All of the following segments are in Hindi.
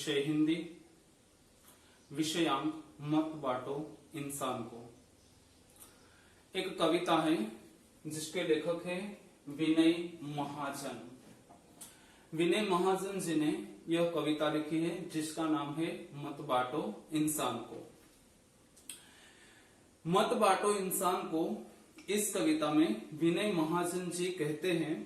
विषय हिंदी, विषयांक मत बांटो इंसान को। एक कविता है जिसके लेखक है विनय महाजन। विनय महाजन जी ने यह कविता लिखी है जिसका नाम है मत बांटो इंसान को। मत बांटो इंसान को इस कविता में विनय महाजन जी कहते हैं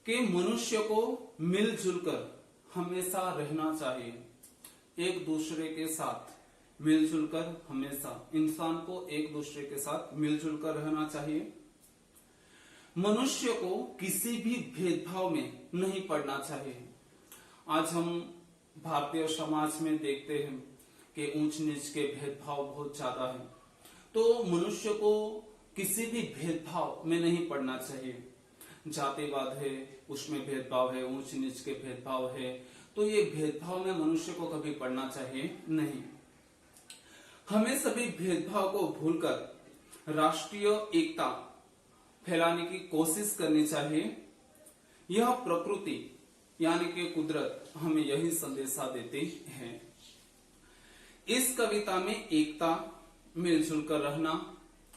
कि मनुष्य को मिलजुल कर हमेशा रहना चाहिए, एक दूसरे के साथ मिलजुल कर हमेशा इंसान को एक दूसरे के साथ मिलजुल कर रहना चाहिए। मनुष्य को किसी भी भेदभाव में नहीं पड़ना चाहिए। आज हम भारतीय समाज में देखते हैं कि ऊंच नीच के भेदभाव बहुत ज्यादा है, तो मनुष्य को किसी भी भेदभाव में नहीं पड़ना चाहिए। जातिवाद है, उसमें भेदभाव है, ऊंच नीच के भेदभाव है, तो ये भेदभाव में मनुष्य को कभी पड़ना चाहिए नहीं। हमें सभी भेदभाव को भूलकर राष्ट्रीय एकता फैलाने की कोशिश करनी चाहिए। यह प्रकृति यानी कि कुदरत हमें यही संदेशा देती है। इस कविता में एकता, मिलजुल कर रहना,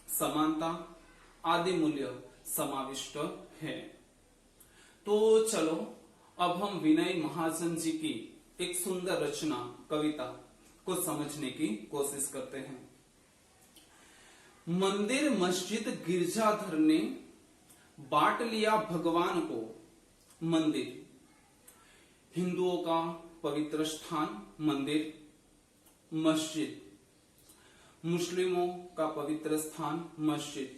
समानता आदि मूल्य समाविष्ट है। तो चलो अब हम विनय महाजन जी की एक सुंदर रचना कविता को समझने की कोशिश करते हैं। मंदिर मस्जिद गिरजाघर ने बांट लिया भगवान को। मंदिर हिंदुओं का पवित्र स्थान मंदिर, मस्जिद मुस्लिमों का पवित्र स्थान मस्जिद,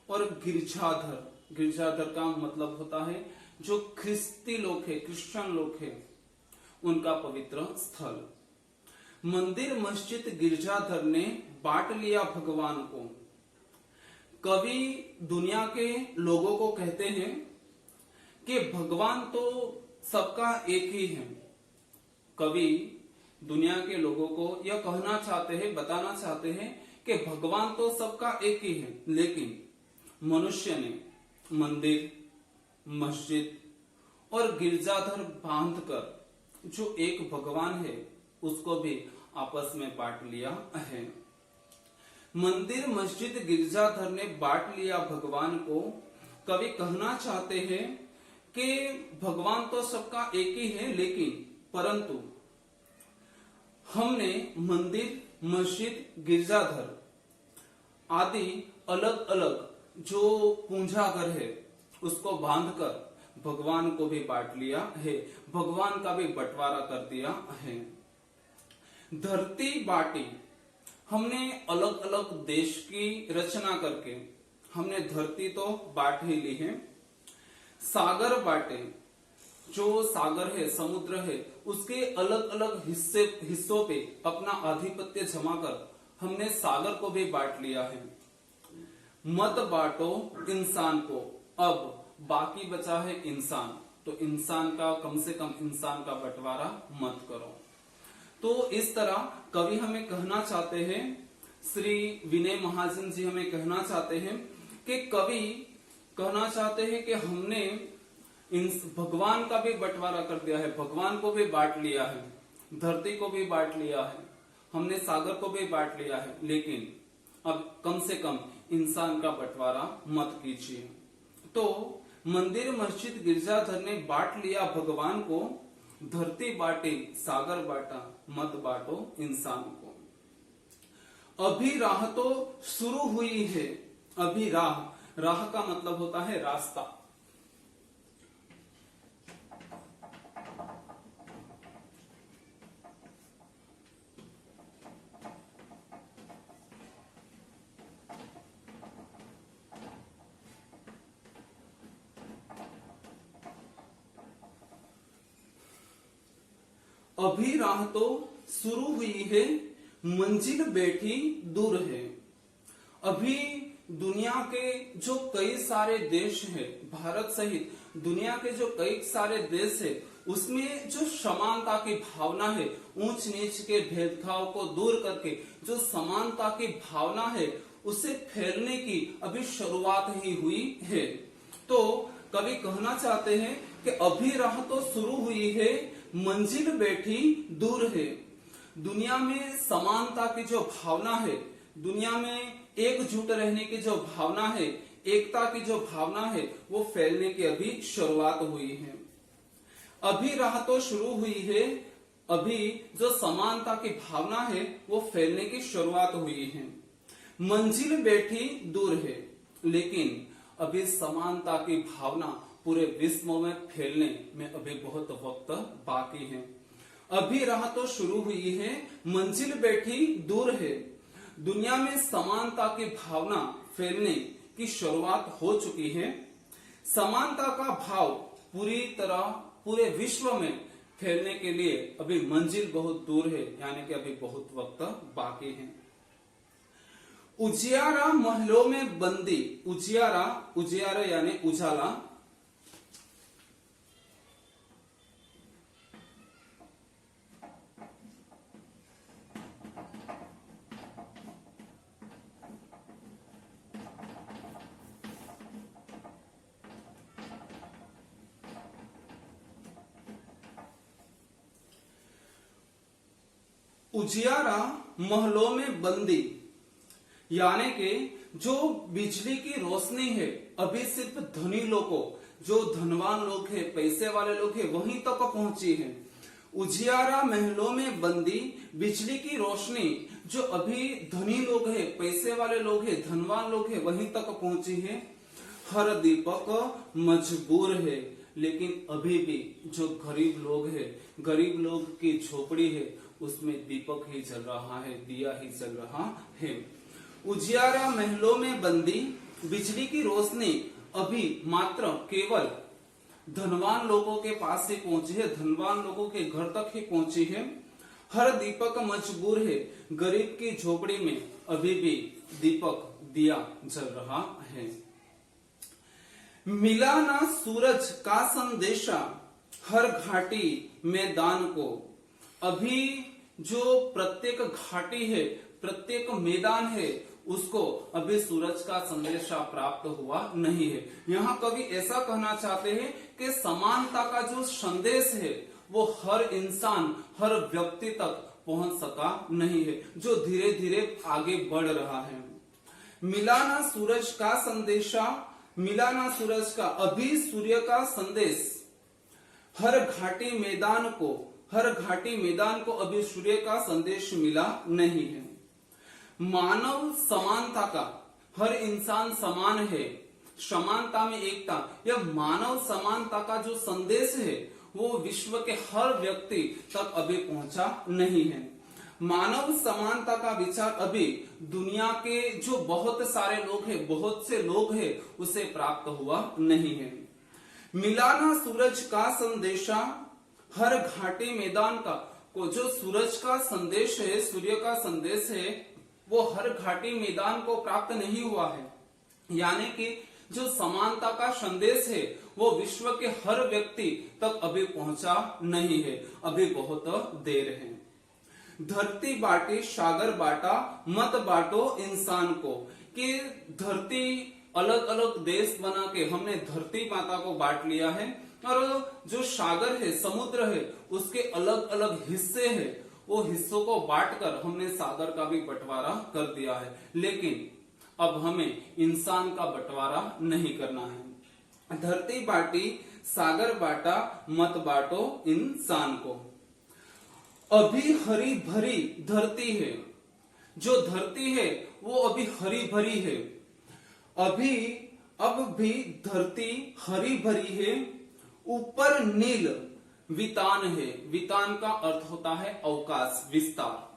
और गिरजाघर, गिरजाघर का मतलब होता है जो ख्रिस्ती लोग है, क्रिश्चियन लोग है, उनका पवित्र स्थल। मंदिर मस्जिद गिरजाघर ने बांट लिया भगवान को। कवि दुनिया के लोगों को कहते हैं कि भगवान तो सबका एक ही है। कवि दुनिया के लोगों को यह कहना चाहते हैं, बताना चाहते हैं कि भगवान तो सबका एक ही है, लेकिन मनुष्य ने मंदिर, मस्जिद और गिरजाघर बांधकर जो एक भगवान है उसको भी आपस में बांट लिया है। मंदिर मस्जिद गिरजाघर ने बांट लिया भगवान को। कवि कहना चाहते हैं कि भगवान तो सबका एक ही है, लेकिन परंतु हमने मंदिर, मस्जिद, गिरजाघर आदि अलग अलग जो पूंजाघर है उसको बांधकर भगवान को भी बांट लिया है, भगवान का भी बंटवारा कर दिया है। धरती बांटी, हमने अलग अलग देश की रचना करके हमने धरती तो बांट ही ली है। सागर बांटे, जो सागर है, समुद्र है, उसके अलग अलग हिस्सों पे अपना आधिपत्य जमाकर हमने सागर को भी बांट लिया है। मत बांटो इंसान को, अब बाकी बचा है इंसान, तो इंसान का कम से कम इंसान का बंटवारा मत करो। तो इस तरह कवि हमें कहना चाहते हैं, श्री विनय महाजन जी हमें कहना चाहते हैं कि कवि कहना चाहते हैं कि हमने भगवान का भी बंटवारा कर दिया है, भगवान को भी बांट लिया है, धरती को भी बांट लिया है, हमने सागर को भी बांट लिया है, लेकिन अब कम से कम इंसान का बंटवारा मत कीजिए। तो मंदिर मस्जिद गिरजाघर ने बांट लिया भगवान को, धरती बांटे सागर बांटा, मत बांटो इंसान को। अभी राह तो शुरू हुई है। अभी राह, राह का मतलब होता है रास्ता। अभी राह तो शुरू हुई है, मंजिल बैठी दूर है। अभी दुनिया के जो कई सारे देश हैं, भारत सहित दुनिया के जो कई सारे देश है, उसमें जो समानता की भावना है, ऊंच नीच के भेदभाव को दूर करके जो समानता की भावना है, उसे फैलने की अभी शुरुआत ही हुई है। तो कवि कहना चाहते हैं कि अभी राह तो शुरू हुई है, मंजिल बैठी दूर है। दुनिया में समानता की जो भावना है, दुनिया में एकजुट रहने की जो भावना है, एकता की जो भावना है, वो फैलने की अभी शुरुआत हुई है। अभी राह तो शुरू हुई है, अभी जो समानता की भावना है वो फैलने की शुरुआत हुई है। मंजिल बैठी दूर है, लेकिन अभी समानता की भावना पूरे विश्व में फैलने में अभी बहुत वक्त बाकी है। अभी राह तो शुरू हुई है, मंजिल बैठी दूर है। दुनिया में समानता की भावना फैलने की शुरुआत हो चुकी है। समानता का भाव पूरी तरह पूरे विश्व में फैलने के लिए अभी मंजिल बहुत दूर है, यानी कि अभी बहुत वक्त बाकी है। उजियारा महलों में बंदी, उजियारा, उजियारा यानी उजाला, उजियारा महलों में बंदी, यानी कि जो बिजली की रोशनी है अभी सिर्फ धनी लोगों, जो धनवान लोग हैं, पैसे वाले लोग हैं, वहीं तक पहुंची है। उजियारा महलों में बंदी, बिजली की रोशनी जो अभी धनी लोग हैं, पैसे वाले लोग हैं, धनवान लोग हैं, वहीं तक पहुंची है। हर दीपक मजबूर है, लेकिन अभी भी जो गरीब लोग हैं, गरीब लोग की झोपड़ी है, उसमें दीपक ही जल रहा है, दिया ही जल रहा है। उजियारा महलों में बंदी, बिजली की रोशनी अभी मात्र केवल धनवान लोगों के पास ही पहुंची है, धनवान लोगों के घर तक ही पहुंची है। हर दीपक मजबूर है, गरीब की झोपड़ी में अभी भी दीपक, दिया जल रहा है। मिला ना सूरज का संदेशा हर घाटी मैदान को, अभी जो प्रत्येक घाटी है, प्रत्येक मैदान है, उसको अभी सूरज का संदेशा प्राप्त हुआ नहीं है। यहाँ कवि ऐसा कहना चाहते हैं कि समानता का जो संदेश है वो हर इंसान, हर व्यक्ति तक पहुंच सका नहीं है, जो धीरे धीरे आगे बढ़ रहा है। मिला ना सूरज का संदेशा, मिला ना सूरज का, अभी सूर्य का संदेश हर घाटी मैदान को, हर घाटी मैदान को अभी सूर्य का संदेश मिला नहीं है। मानव समानता का, हर इंसान समान है, समानता में एकता, यह मानव समानता का जो संदेश है वो विश्व के हर व्यक्ति तक अभी पहुंचा नहीं है। मानव समानता का विचार अभी दुनिया के जो बहुत सारे लोग हैं, बहुत से लोग हैं, उसे प्राप्त हुआ नहीं है। मिला ना सूरज का संदेशा हर घाटी मैदान का, को जो सूरज का संदेश है, सूर्य का संदेश है, वो हर घाटी मैदान को प्राप्त नहीं हुआ है। यानी कि जो समानता का संदेश है वो विश्व के हर व्यक्ति तक अभी पहुंचा नहीं है, अभी बहुत देर है। धरती बांटी सागर बांटा, मत बांटो इंसान को, कि धरती अलग अलग देश बना के हमने धरती माता को बांट लिया है, और जो सागर है, समुद्र है, उसके अलग अलग हिस्से हैं, वो हिस्सों को बांटकर हमने सागर का भी बंटवारा कर दिया है। लेकिन अब हमें इंसान का बंटवारा नहीं करना है। धरती बांटी सागर बांटा, मत बांटो इंसान को। अभी हरी भरी धरती है, जो धरती है वो अभी हरी भरी है, अभी अब भी धरती हरी भरी है। ऊपर नील वितान है, वितान का अर्थ होता है अवकाश, विस्तार।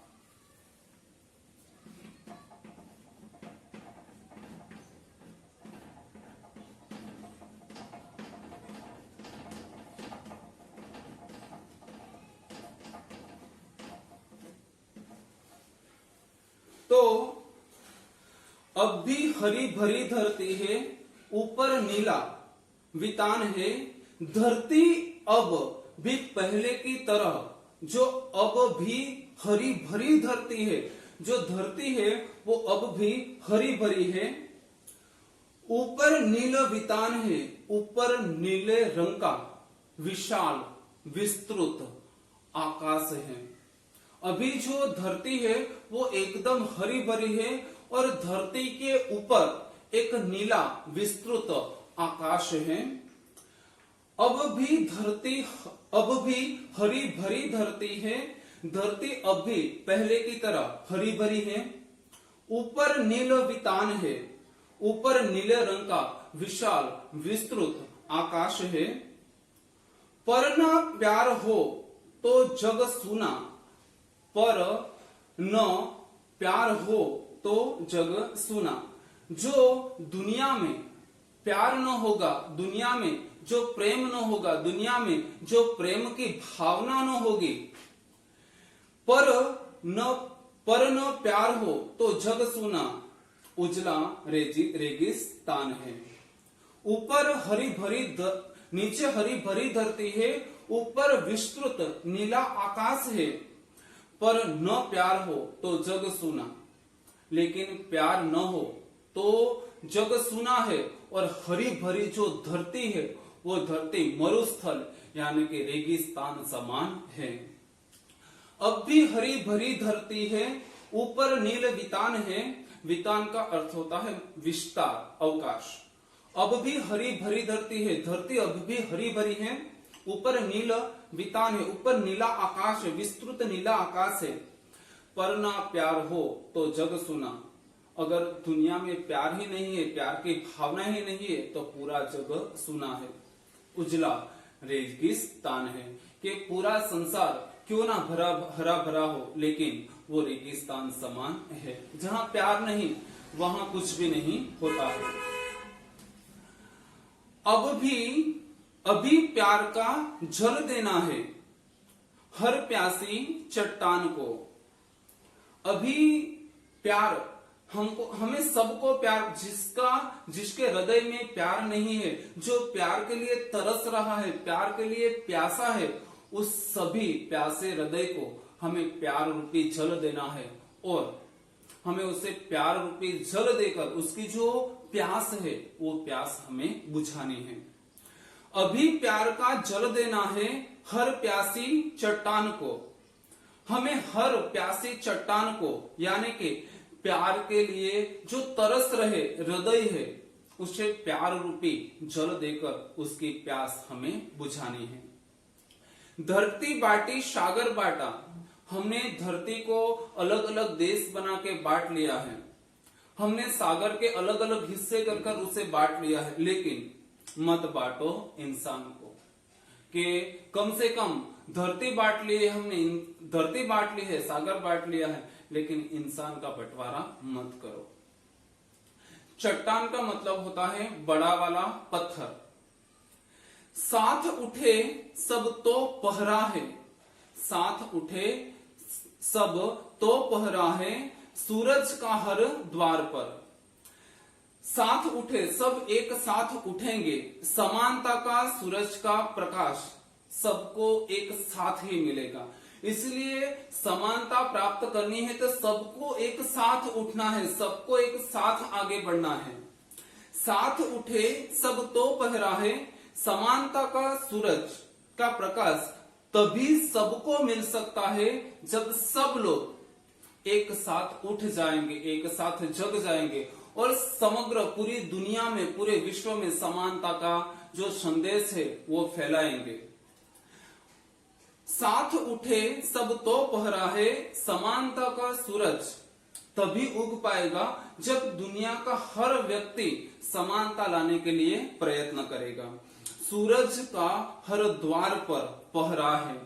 तो अब भी हरी भरी धरती है, ऊपर नीला वितान है। धरती अब भी पहले की तरह, जो अब भी हरी भरी धरती है, जो धरती है वो अब भी हरी भरी है। ऊपर नील वितान है, ऊपर नीले रंग का विशाल विस्तृत आकाश है। अभी जो धरती है वो एकदम हरी भरी है और धरती के ऊपर एक नीला विस्तृत आकाश है। अब भी हरी भरी धरती है, धरती अब भी पहले की तरह हरी भरी है। ऊपर नील वितान है, ऊपर नीले रंग का विशाल विस्तृत आकाश है। पर न प्यार हो तो जग सुना, पर न प्यार हो तो जग सुना। जो दुनिया में प्यार न होगा, दुनिया में जो प्रेम न होगा, दुनिया में जो प्रेम की भावना न होगी, पर न प्यार हो तो जग सुना, उजला रेगिस्तान है। ऊपर हरी भरी नीचे हरी भरी धरती है, ऊपर विस्तृत नीला आकाश है। पर न प्यार हो तो जग सुना, लेकिन प्यार न हो तो जग सुना है। और हरी भरी जो धरती है वो धरती मरुस्थल यानी कि रेगिस्तान समान है। अब भी हरी भरी धरती है, ऊपर नील वितान है। वितान का अर्थ होता है विस्तार, अवकाश। अब भी हरी भरी धरती है, धरती अब भी हरी भरी है। ऊपर नील वितान है, ऊपर नीला आकाश है, विस्तृत नीला आकाश है। पर ना प्यार हो तो जग सुना। अगर दुनिया में प्यार ही नहीं है, प्यार की भावना ही नहीं है, तो पूरा जग सुना है, उजला रेगिस्तान है। कि पूरा संसार क्यों ना हरा भरा हो, लेकिन वो रेगिस्तान समान है। जहां प्यार नहीं वहां कुछ भी नहीं होता है। अभी प्यार का जल देना है हर प्यासी चट्टान को। अभी प्यार हमें सबको प्यार, जिसके हृदय में प्यार नहीं है, जो प्यार के लिए तरस रहा है, प्यार के लिए प्यासा है, उस सभी प्यासे हृदय को हमें प्यार रूपी जल देना है। और हमें उसे प्यार रूपी जल देकर उसकी जो प्यास है वो प्यास हमें बुझानी है। अभी प्यार का जल देना है हर प्यासी चट्टान को। हमें हर प्यासी चट्टान को, यानी कि प्यार के लिए जो तरस रहे हृदय है, उसे प्यार रूपी जल देकर उसकी प्यास हमें बुझानी है। धरती बांटी सागर बांटा। हमने धरती को अलग अलग देश बना के बांट लिया है, हमने सागर के अलग अलग हिस्से कर कर उसे बांट लिया है। लेकिन मत बांटो इंसान को, कि कम से कम धरती बांट ली है हमने, धरती बांट ली है, सागर बांट लिया है, लेकिन इंसान का बंटवारा मत करो। चट्टान का मतलब होता है बड़ा वाला पत्थर। साथ उठे सब तो पहरा है, साथ उठे सब तो पहरा है, सूरज का हर द्वार पर। साथ उठे, सब एक साथ उठेंगे, समानता का सूरज का प्रकाश सबको एक साथ ही मिलेगा। इसलिए समानता प्राप्त करनी है तो सबको एक साथ उठना है, सबको एक साथ आगे बढ़ना है। साथ उठे सब तो पहरा है, समानता का सूरज का प्रकाश तभी सबको मिल सकता है जब सब लोग एक साथ उठ जाएंगे, एक साथ जग जाएंगे और समग्र पूरी दुनिया में, पूरे विश्व में समानता का जो संदेश है वो फैलाएंगे। साथ उठे सब तो पहरा है, समानता का सूरज तभी उग पाएगा जब दुनिया का हर व्यक्ति समानता लाने के लिए प्रयत्न करेगा। सूरज का हर द्वार पर पहरा है।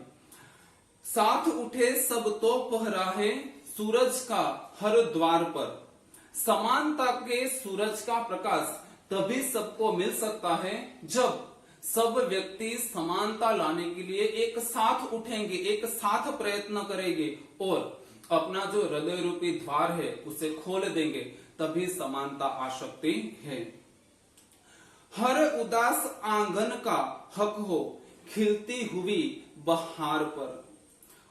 साथ उठे सब तो पहरा है, सूरज का हर द्वार पर। समानता के सूरज का प्रकाश तभी सबको मिल सकता है जब सब व्यक्ति समानता लाने के लिए एक साथ उठेंगे, एक साथ प्रयत्न करेंगे और अपना जो हृदय रूपी द्वार है उसे खोल देंगे, तभी समानता आ सकती है। हर उदास आंगन का हक हो खिलती हुई बहार पर।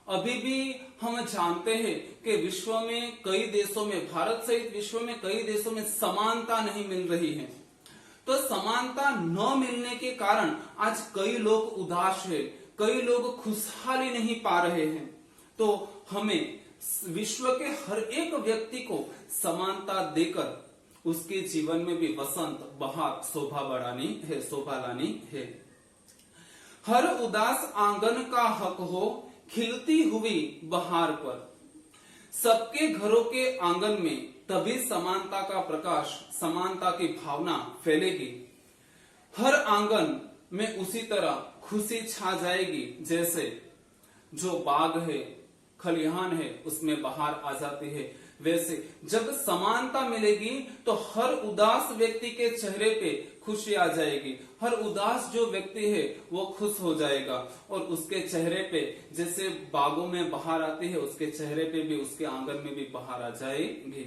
अभी भी हम जानते हैं कि विश्व में कई देशों में, भारत सहित विश्व में कई देशों में समानता नहीं मिल रही है। तो समानता न मिलने के कारण आज कई लोग उदास है, कई लोग खुशहाली नहीं पा रहे हैं। तो हमें विश्व के हर एक व्यक्ति को समानता देकर उसके जीवन में भी वसंत बहार शोभा बढ़ानी है, शोभा लानी है। हर उदास आंगन का हक हो खिलती हुई बहार पर। सबके घरों के आंगन में तभी समानता का प्रकाश, समानता की भावना फैलेगी। हर आंगन में उसी तरह खुशी छा जाएगी जैसे जो बाग है, खलिहान है, उसमें बहार आ जाती है। वैसे जब समानता मिलेगी तो हर उदास व्यक्ति के चेहरे पे खुशी आ जाएगी। हर उदास जो व्यक्ति है वो खुश हो जाएगा और उसके चेहरे पे जैसे बागों में बहार आती है, उसके चेहरे पे भी, उसके आंगन में भी बहार आ जाएगी।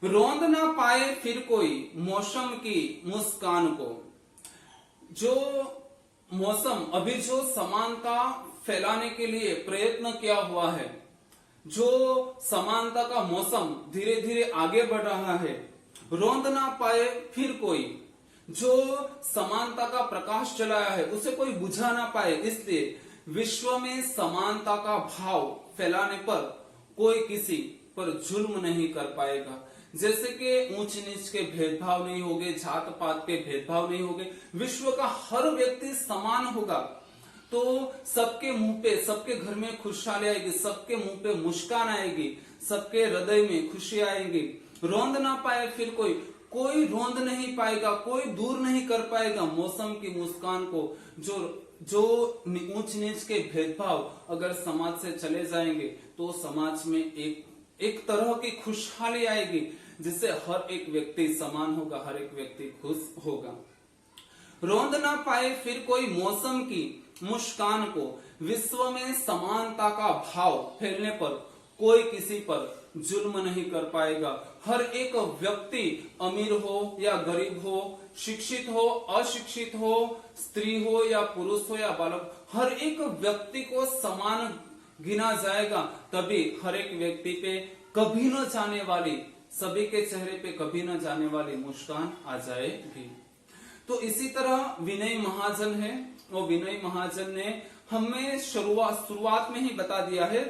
रोंद ना पाए फिर कोई मौसम की मुस्कान को। जो मौसम अभी जो समानता फैलाने के लिए प्रयत्न किया हुआ है, जो समानता का मौसम धीरे धीरे आगे बढ़ रहा है, रोंद ना पाए फिर कोई, जो समानता का प्रकाश चलाया है उसे कोई बुझा ना पाए, इसलिए विश्व में समानता का भाव फैलाने पर कोई किसी पर जुल्म नहीं कर पाएगा। जैसे कि ऊंच नीच के भेदभाव नहीं होंगे, जात पात के भेदभाव नहीं होंगे, विश्व का हर व्यक्ति समान होगा। तो सबके मुंह पे, सबके घर में खुशहाली आएगी, सबके मुंह पे मुस्कान आएगी, सबके हृदय में खुशी आएगी। रोंद ना पाए फिर कोई, कोई रोंद नहीं पाएगा, कोई दूर नहीं कर पाएगा मौसम की मुस्कान को। जो ऊंच नीच के भेदभाव अगर समाज से चले जाएंगे तो समाज में एक तरह की खुशहाली आएगी जिससे हर एक व्यक्ति समान होगा, हर एक व्यक्ति खुश होगा। रोंद ना पाए फिर कोई मौसम की मुस्कान को। विश्व में समानता का भाव फैलने पर कोई किसी पर जुल्म नहीं कर पाएगा। हर एक व्यक्ति अमीर हो या गरीब हो, शिक्षित हो, अशिक्षित हो, स्त्री हो या पुरुष हो या बालक, हर एक व्यक्ति को समान गिना जाएगा। तभी हर एक व्यक्ति पे कभी न जाने वाली, सभी के चेहरे पे कभी न जाने वाली मुस्कान आ जाएगी। तो इसी तरह विनय महाजन है, और विनय महाजन ने हमें शुरुआत में ही बता दिया है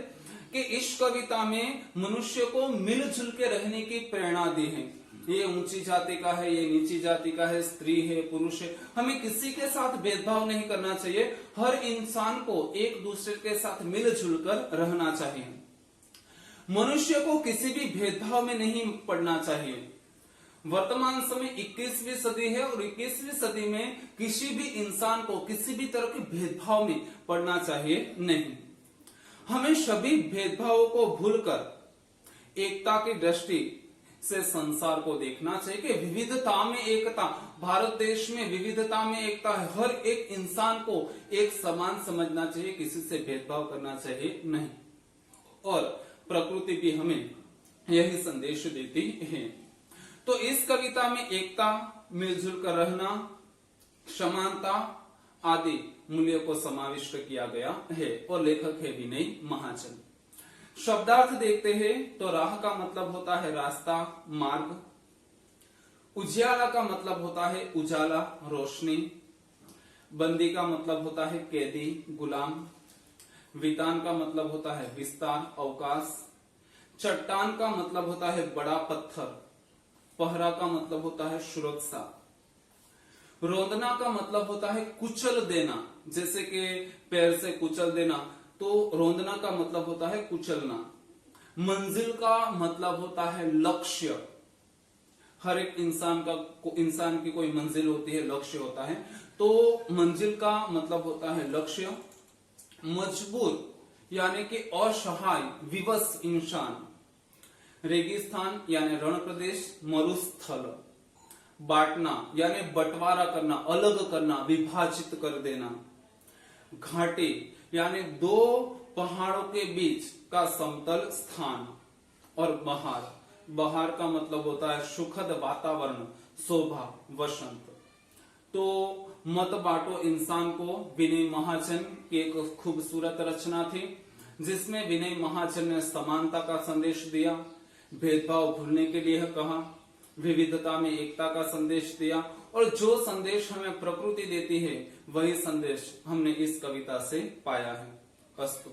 कि इस कविता में मनुष्य को मिलजुल के रहने की प्रेरणा दी है। ये ऊंची जाति का है, ये नीची जाति का है, स्त्री है, पुरुष है, हमें किसी के साथ भेदभाव नहीं करना चाहिए। हर इंसान को एक दूसरे के साथ मिलजुल कर रहना चाहिए। मनुष्य को किसी भी भेदभाव में नहीं पड़ना चाहिए। वर्तमान समय 21वीं सदी है और 21वीं सदी में किसी भी इंसान को किसी भी तरह के भेदभाव में पड़ना चाहिए नहीं। हमें सभी भेदभावों को भूलकर एकता की दृष्टि से संसार को देखना चाहिए कि विविधता में एकता, भारत देश में विविधता में एकता है। हर एक इंसान को एक समान समझना चाहिए, किसी से भेदभाव करना चाहिए नहीं। और प्रकृति भी हमें यही संदेश देती है। तो इस कविता में एकता, मिलजुल कर रहना, समानता आदि मूल्यों को समाविष्ट किया गया है और लेखक है विनय महाजन। शब्दार्थ देखते हैं तो राह का मतलब होता है रास्ता, मार्ग। उजियाला का मतलब होता है उजाला, रोशनी। बंदी का मतलब होता है कैदी, गुलाम। वितान का मतलब होता है विस्तार, अवकाश। चट्टान का मतलब होता है बड़ा पत्थर। पहरा का मतलब होता है सुरक्षा। रोंदना का मतलब होता है कुचल देना, जैसे कि पैर से कुचल देना, तो रोंदना का मतलब होता है कुचलना। मंजिल का मतलब होता है लक्ष्य। हर एक इंसान की कोई मंजिल होती है, लक्ष्य होता है, तो मंजिल का मतलब होता है लक्ष्य। मजबूर यानी कि असहाय, विवश इंसान। रेगिस्तान यानी रण प्रदेश, मरुस्थल। बांटना यानी बंटवारा करना, अलग करना, विभाजित कर देना। घाटी यानी दो पहाड़ों के बीच का समतल स्थान। और बहार, बहार का मतलब होता है सुखद वातावरण, शोभा, वसंत। तो मत बांटो इंसान को विनय महाजन की एक खूबसूरत रचना थी, जिसमें विनय महाजन ने समानता का संदेश दिया, भेदभाव भूलने के लिए कहा, विविधता में एकता का संदेश दिया, और जो संदेश हमें प्रकृति देती है वही संदेश हमने इस कविता से पाया है। अस्तु।